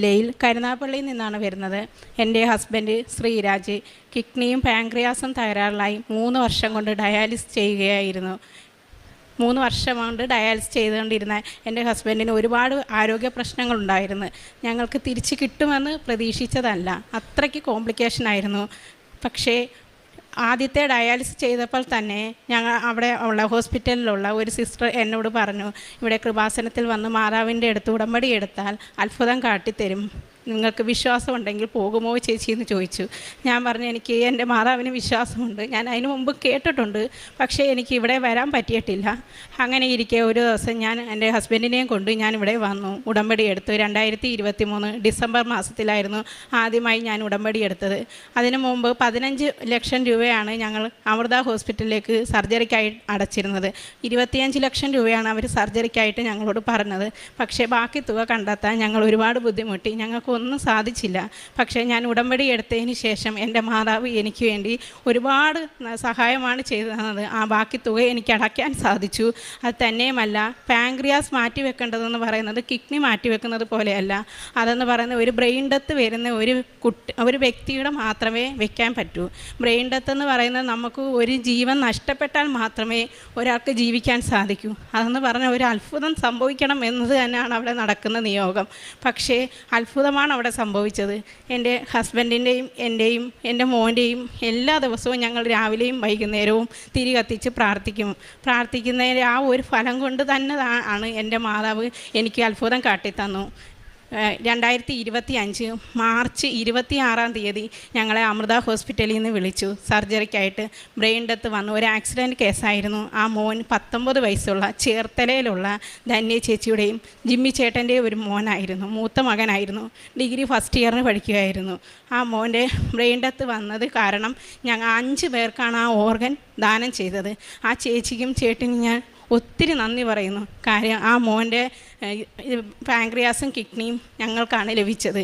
ജില്ലയിൽ കരുനാഗപ്പള്ളിയിൽ നിന്നാണ് വരുന്നത്. എൻ്റെ ഹസ്ബൻഡ് ശ്രീരാജ് കിഡ്നിയും പാൻക്രിയാസും തകരാറിലായി 3 വർഷം കൊണ്ട് ഡയാലിസിസ് ചെയ്യുകയായിരുന്നു. 3 വർഷം കൊണ്ട് ഡയാലിസിസ് ചെയ്തുകൊണ്ടിരുന്ന എൻ്റെ ഹസ്ബൻഡിന് ഒരുപാട് ആരോഗ്യ പ്രശ്നങ്ങളുണ്ടായിരുന്നു. ഞങ്ങൾക്ക് തിരിച്ച് കിട്ടുമെന്ന് പ്രതീക്ഷിച്ചതല്ല, അത്രയ്ക്ക് കോംപ്ലിക്കേഷനായിരുന്നു. പക്ഷേ ആദ്യത്തെ ഡയാലിസിസ് ചെയ്തപ്പോൾ തന്നെ ഞങ്ങൾ അവിടെ ഉള്ള ഹോസ്പിറ്റലിലുള്ള ഒരു സിസ്റ്റർ എന്നോട് പറഞ്ഞു, ഇവിടെ കൃപാസനത്തിൽ വന്ന് മാതാവിൻ്റെ അടുത്ത് ഉടമ്പടി എടുത്താൽ അത്ഭുതം കാട്ടിത്തരും, നിങ്ങൾക്ക് വിശ്വാസമുണ്ടെങ്കിൽ പോകുമോ ചേച്ചി എന്ന് ചോദിച്ചു. ഞാൻ പറഞ്ഞു, എനിക്ക് എൻ്റെ മാതാവിന് വിശ്വാസമുണ്ട്, ഞാൻ അതിന് മുമ്പ് കേട്ടിട്ടുണ്ട്, പക്ഷേ എനിക്ക് ഇവിടെ വരാൻ പറ്റിയിട്ടില്ല. അങ്ങനെ ഇരിക്കെ ഒരു ദിവസം ഞാൻ എൻ്റെ ഹസ്ബൻഡിനെയും കൊണ്ട് ഞാൻ ഇവിടെ വന്നു, ഉടമ്പടി എടുത്തു. 2023 ഡിസംബർ മാസത്തിലായിരുന്നു ആദ്യമായി ഞാൻ ഉടമ്പടി എടുത്തത്. അതിനു മുമ്പ് 15 ലക്ഷം രൂപയാണ് ഞങ്ങൾ അമൃത ഹോസ്പിറ്റലിലേക്ക് സർജറിക്കായി അടച്ചിരുന്നത്. 25 ലക്ഷം രൂപയാണ് അവർ സർജറിക്കായിട്ട് ഞങ്ങളോട് പറഞ്ഞത്. പക്ഷേ ബാക്കി തുക കണ്ടെത്താൻ ഞങ്ങൾ ഒരുപാട് ബുദ്ധിമുട്ടി, ഞങ്ങൾക്ക് ഒന്നും സാധിച്ചില്ല. പക്ഷേ ഞാൻ ഉടമ്പടി എടുത്തതിന് ശേഷം എൻ്റെ മാതാവ് എനിക്ക് വേണ്ടി ഒരുപാട് സഹായമാണ് ചെയ്തു തന്നത്. ആ ബാക്കി തുക എനിക്ക് അടയ്ക്കാൻ സാധിച്ചു. അത് തന്നെയുമല്ല, പാൻക്രിയാസ് മാറ്റിവെക്കേണ്ടതെന്ന് പറയുന്നത് കിഡ്നി മാറ്റിവെക്കുന്നത് പോലെയല്ല. അതെന്ന് പറയുന്നത് ഒരു ബ്രെയിൻ ഡെത്ത് വരുന്ന ഒരു വ്യക്തിയുടെ മാത്രമേ വെക്കാൻ പറ്റൂ. ബ്രെയിൻ ഡെത്ത് എന്ന് പറയുന്നത് നമുക്ക് ഒരു ജീവൻ നഷ്ടപ്പെട്ടാൽ മാത്രമേ ഒരാൾക്ക് ജീവിക്കാൻ സാധിക്കൂ. അതെന്ന് പറഞ്ഞാൽ ഒരു അത്ഭുതം സംഭവിക്കണം എന്നത് തന്നെയാണ് അവിടെ നടക്കുന്ന നിയോഗം. പക്ഷേ അത്ഭുതമാണ് അവിടെ സംഭവിച്ചത്. എൻ്റെ ഹസ്ബൻഡിൻ്റെയും എൻ്റെയും എൻ്റെ മോൻ്റെയും എല്ലാ ദിവസവും ഞങ്ങൾ രാവിലെയും വൈകുന്നേരവും തിരി കത്തിച്ച് പ്രാർത്ഥിക്കുന്നതിൻ്റെ ആ ഒരു ഫലം കൊണ്ട് തന്നെ ആണ് എൻ്റെ മാതാവ് എനിക്ക് അത്ഭുതം കാട്ടിത്തന്നു. 2025 മാർച്ച് 26-ാം തീയതി ഞങ്ങളെ അമൃത ഹോസ്പിറ്റലിൽ നിന്ന് വിളിച്ചു സർജറിക്കായിട്ട്. ബ്രെയിൻ ഡെത്ത് വന്നു, ഒരു ആക്സിഡൻറ്റ് കേസായിരുന്നു. ആ മോൻ 19 വയസ്സുള്ള ചേർത്തലയിലുള്ള ധന്യ ചേച്ചിയുടെയും ജിമ്മി ചേട്ടൻ്റെയും ഒരു മോനായിരുന്നു, മൂത്ത മകനായിരുന്നു. Degree first ഇയറിന് പഠിക്കുകയായിരുന്നു. ആ മോൻ്റെ ബ്രെയിൻ ഡെത്ത് വന്നത് കാരണം ഞങ്ങൾ 5 പേർക്കാണ് ആ ഓർഗൻ ദാനം ചെയ്തത്. ആ ചേച്ചിക്കും ചേട്ടനും ഞാൻ ഒത്തിരി നന്ദി പറയുന്നു. കാര്യം ആ മോൻ്റെ പാൻക്രിയാസും കിഡ്നിയും ഞങ്ങൾക്കാണ് ലഭിച്ചത്.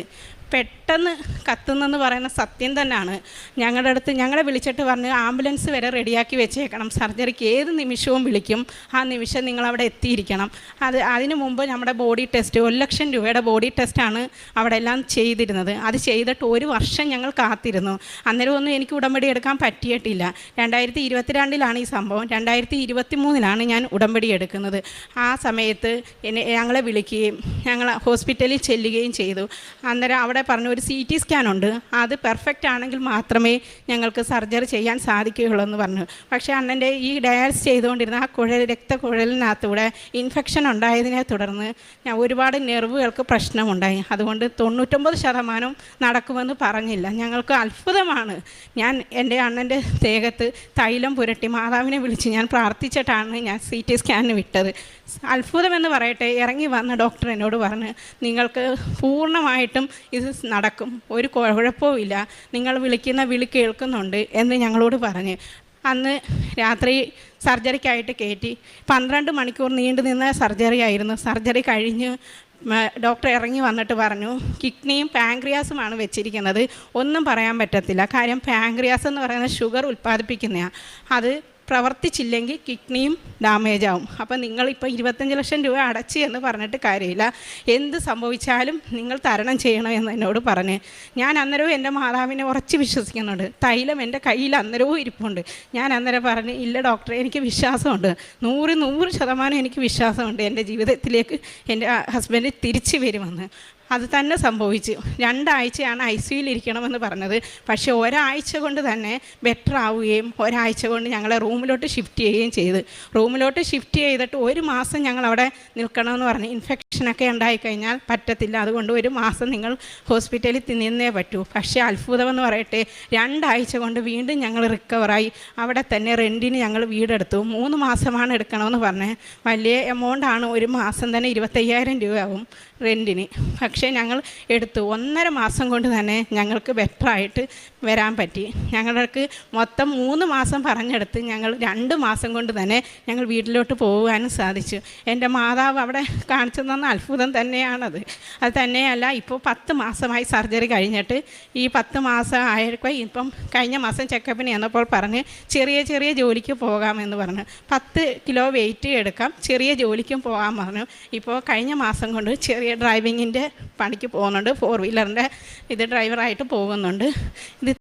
പെട്ടെന്ന് കത്തുന്നെന്ന് പറയുന്ന സത്യം തന്നെയാണ്. ഞങ്ങളുടെ അടുത്ത് ഞങ്ങളെ വിളിച്ചിട്ട് പറഞ്ഞ് ആംബുലൻസ് വരെ റെഡിയാക്കി വെച്ചേക്കണം, സർജറിക്ക് ഏത് നിമിഷവും വിളിക്കും, ആ നിമിഷം നിങ്ങളവിടെ എത്തിയിരിക്കണം. അതിനു മുമ്പ് നമ്മുടെ ബോഡി ടെസ്റ്റ് 1 ലക്ഷം രൂപയുടെ ബോഡി ടെസ്റ്റാണ് അവിടെ എല്ലാം ചെയ്തിരുന്നത്. അത് ചെയ്തിട്ട് 1 വർഷം ഞങ്ങൾ കാത്തിരുന്നു. അന്നേരം ഒന്നും എനിക്ക് ഉടമ്പടി എടുക്കാൻ പറ്റിയിട്ടില്ല. 2022-ലാണ് ഈ സംഭവം. 2023-ലാണ് ഞാൻ ഉടമ്പടി എടുക്കുന്നത്. ആ സമയത്ത് ഞങ്ങളെ വിളിക്കുകയും ഞങ്ങൾ ഹോസ്പിറ്റലിൽ ചെല്ലുകയും ചെയ്തു. അന്നേരം അവിടെ പറഞ്ഞു, ഒരു CT സ്കാൻ ഉണ്ട്, അത് പെർഫെക്റ്റ് ആണെങ്കിൽ മാത്രമേ ഞങ്ങൾക്ക് സർജറി ചെയ്യാൻ സാധിക്കുകയുള്ളൂ എന്ന് പറഞ്ഞു. പക്ഷേ അണ്ണൻ്റെ ഈ ഡയാലിസിസ് ചെയ്തുകൊണ്ടിരുന്ന ആ രക്തക്കുഴലിനകത്തൂടെ ഇൻഫെക്ഷൻ ഉണ്ടായതിനെ തുടർന്ന് ഒരുപാട് നെർവുകൾക്ക് പ്രശ്നമുണ്ടായി. അതുകൊണ്ട് 99% നടക്കുമെന്ന് പറഞ്ഞില്ല. ഞങ്ങൾക്ക് അത്ഭുതമാണ്. ഞാൻ എൻ്റെ അണ്ണൻ്റെ ദേഹത്ത് തൈലം പുരട്ടി മാതാവിനെ വിളിച്ച് ഞാൻ പ്രാർത്ഥിച്ചിട്ടാണ് ഞാൻ CT സ്കാനിന് വിട്ടത്. അത്ഭുതമെന്ന് പറയട്ടെ, ഇറങ്ങി വന്ന ഡോക്ടർ എന്നോട് പറഞ്ഞ്, നിങ്ങൾക്ക് പൂർണ്ണമായിട്ടും ഇത് നടക്കും, ഒരു കുഴപ്പവുമില്ല, നിങ്ങൾ വിളിക്കുന്ന വിളി കേൾക്കുന്നുണ്ട് എന്ന് ഞങ്ങളോട് പറഞ്ഞ് അന്ന് രാത്രി സർജറിക്കായിട്ട് കയറ്റി. 12 മണിക്കൂർ നീണ്ടു നിന്ന സർജറി ആയിരുന്നു. സർജറി കഴിഞ്ഞ് ഡോക്ടർ ഇറങ്ങി വന്നിട്ട് പറഞ്ഞു, കിഡ്നിയും പാൻക്രിയാസുമാണ് വെച്ചിരിക്കുന്നത്, ഒന്നും പറയാൻ പറ്റത്തില്ല. കാര്യം പാൻക്രിയാസ് എന്ന് പറയുന്നത് ഷുഗർ ഉൽപ്പാദിപ്പിക്കുന്നതാണ്. അത് പ്രവർത്തിച്ചില്ലെങ്കിൽ കിഡ്നിയും ഡാമേജ് ആവും. അപ്പോൾ നിങ്ങളിപ്പോൾ 25 ലക്ഷം രൂപ അടച്ച് എന്ന് പറഞ്ഞിട്ട് കാര്യമില്ല, എന്ത് സംഭവിച്ചാലും നിങ്ങൾ തരണം ചെയ്യണമെന്ന് എന്നോട് പറഞ്ഞ്. ഞാൻ അന്നേരവും എൻ്റെ മാതാവിനെ ഉറച്ച് വിശ്വസിക്കുന്നുണ്ട്. തൈലം എൻ്റെ കയ്യിൽ അന്നേരവും ഇരിപ്പുണ്ട്. ഞാൻ അന്നേരം പറഞ്ഞ്, ഇല്ല ഡോക്ടറെ, എനിക്ക് വിശ്വാസമുണ്ട്, 100% എനിക്ക് വിശ്വാസമുണ്ട് എൻ്റെ ജീവിതത്തിലേക്ക് എൻ്റെ ഹസ്ബൻഡ് തിരിച്ചു വരുമെന്ന്. അത് തന്നെ സംഭവിച്ചു. 2 ആഴ്ചയാണ് ICUയിൽ ഇരിക്കണമെന്ന് പറഞ്ഞത്. പക്ഷേ ഒരാഴ്ച കൊണ്ട് തന്നെ ബെറ്റർ ആവുകയും 1 ആഴ്ച കൊണ്ട് ഞങ്ങളെ റൂമിലോട്ട് ഷിഫ്റ്റ് ചെയ്യുകയും ചെയ്ത്. റൂമിലോട്ട് ഷിഫ്റ്റ് ചെയ്തിട്ട് 1 മാസം ഞങ്ങളവിടെ നിൽക്കണമെന്ന് പറഞ്ഞ്. ഇൻഫെക്ഷനൊക്കെ ഉണ്ടായിക്കഴിഞ്ഞാൽ പറ്റത്തില്ല, അതുകൊണ്ട് 1 മാസം നിങ്ങൾ ഹോസ്പിറ്റലിൽ നിന്നേ പറ്റൂ. പക്ഷേ അത്ഭുതമെന്ന് പറയട്ടെ, 2 ആഴ്ച കൊണ്ട് വീണ്ടും ഞങ്ങൾ റിക്കവറായി. അവിടെ തന്നെ റെൻറ്റിന് ഞങ്ങൾ വീടെടുത്തു. 3 മാസമാണ് എടുക്കണമെന്ന് പറഞ്ഞത്. വലിയ എമൗണ്ടാണ്, 1 മാസം തന്നെ 25,000 രൂപയാവും റെൻറ്റിന്. പക്ഷേ ഞങ്ങൾ എടുത്തു. 1.5 മാസം കൊണ്ട് തന്നെ ഞങ്ങൾക്ക് ബെറ്ററായിട്ട് വരാൻ പറ്റി. ഞങ്ങൾക്ക് മൊത്തം 3 മാസം പറഞ്ഞെടുത്ത് ഞങ്ങൾ 2 മാസം കൊണ്ട് തന്നെ ഞങ്ങൾ വീട്ടിലോട്ട് പോകാനും സാധിച്ചു. എൻ്റെ മാതാവ് അവിടെ കാണിച്ചു തന്ന അത്ഭുതം തന്നെയാണത്. അത് തന്നെയല്ല, ഇപ്പോൾ 10 മാസമായി സർജറി കഴിഞ്ഞിട്ട്. ഈ 10 മാസം ആയപ്പോൾ ഇപ്പം കഴിഞ്ഞ മാസം ചെക്കപ്പിന് ചെന്നപ്പോൾ പറഞ്ഞ് ചെറിയ ജോലിക്ക് പോകാമെന്ന് പറഞ്ഞു. 10 കിലോ വെയിറ്റ് എടുക്കാം, ചെറിയ ജോലിക്കും പോകാൻ പറഞ്ഞു. ഇപ്പോൾ കഴിഞ്ഞ മാസം കൊണ്ട് ചെറിയ ഡ്രൈവിങ്ങിൻ്റെ പണിക്ക് പോകുന്നുണ്ട്, 4 വീലറിൻ്റെ ഇത് ഡ്രൈവറായിട്ട് പോകുന്നുണ്ട്. ഇത്